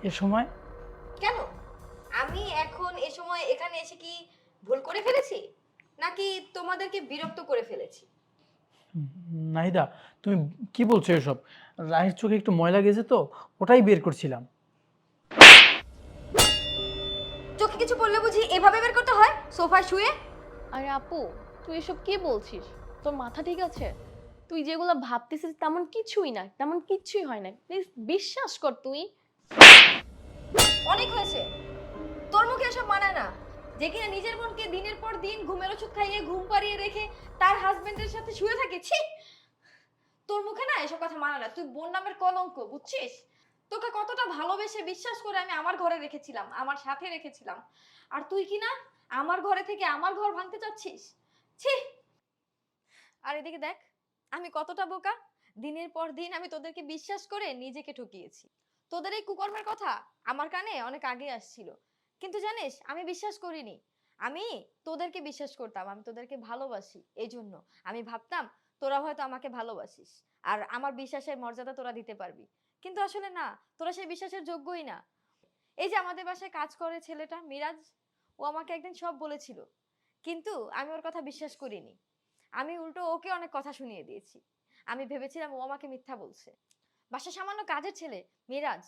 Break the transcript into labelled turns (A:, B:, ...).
A: এ সময়?
B: কেন? আমি এখন এ সময় এখানে এসে কি ভুল করে ফেলেছি? নাকি তোমাদেরকে বিরক্ত করে ফেলেছি?
A: নাহিদা, তুমি কি বলছো এসব? রাহের চোখে একটু ময়লা গেছে তো, ওটাই বের করছিলাম।
B: চোখে কিছু পড়লে বুঝি এভাবে বের করতে হয় সোফায় শুয়ে?
C: আরে আপু, তুই এসব কি বলছিস? তোর মাথা ঠিক আছে? তুই যেগুলো ভাবতেছিস তেমন কিছুই না, তেমন কিছুই হয় না, প্লিজ বিশ্বাস কর তুই।
B: অনেক হয়েছে। তোর মুখে এসব মানায় না। যে কিনা নিজের বোনকে দিনের পর দিন ঘুমের ওষুধ খাইয়ে ঘুম পাড়িয়ে রেখে তার হাজবেন্ডের সাথে শুয়ে থাকে, ছি! তোর মুখে না এসব কথা মানায় না। তুই বোন নামের কলঙ্ক, বুঝছিস? তোকে কতটা ভালোবেসে বিশ্বাস করে আমি আমার ঘরে রেখেছিলাম, আমার সাথে রেখেছিলাম, আর তুই কি না আমার ঘরে থেকে আমার ঘর ভাঙতে চাচ্ছিস? ছি! আর এদিকে দেখ, আমি কতটা বোকা। দিনের পর দিন আমি তোদেরকে বিশ্বাস করে নিজেকে ঠকিয়েছি। তোদের এই কুকর্মের কথা আমার কানে অনেক আগে আসছিল, কিন্তু জানিস আমি বিশ্বাস করিনি। আমি তোদেরকে বিশ্বাস করতাম, আমি তোদেরকে ভালোবাসি, এই জন্য আমি ভাবতাম তোরা হয়তো আমাকে ভালোবাসিস আর আমার বিশ্বাসের মর্যাদা তোরা দিতে পারবি। কিন্তু আসলে না, তোরা সেই বিশ্বাসের যোগ্যই না। এই যে আমাদের বাসায় কাজ করে ছেলেটা মিরাজ, ও আমাকে একদিন সব বলেছিল, কিন্তু আমি ওর কথা বিশ্বাস করিনি। আমি উল্টো ওকে অনেক কথা শুনিয়ে দিয়েছি। আমি ভেবেছিলাম ও আমাকে মিথ্যা বলছে। বাসায় সামান্য কাজের ছেলে মিরাজ,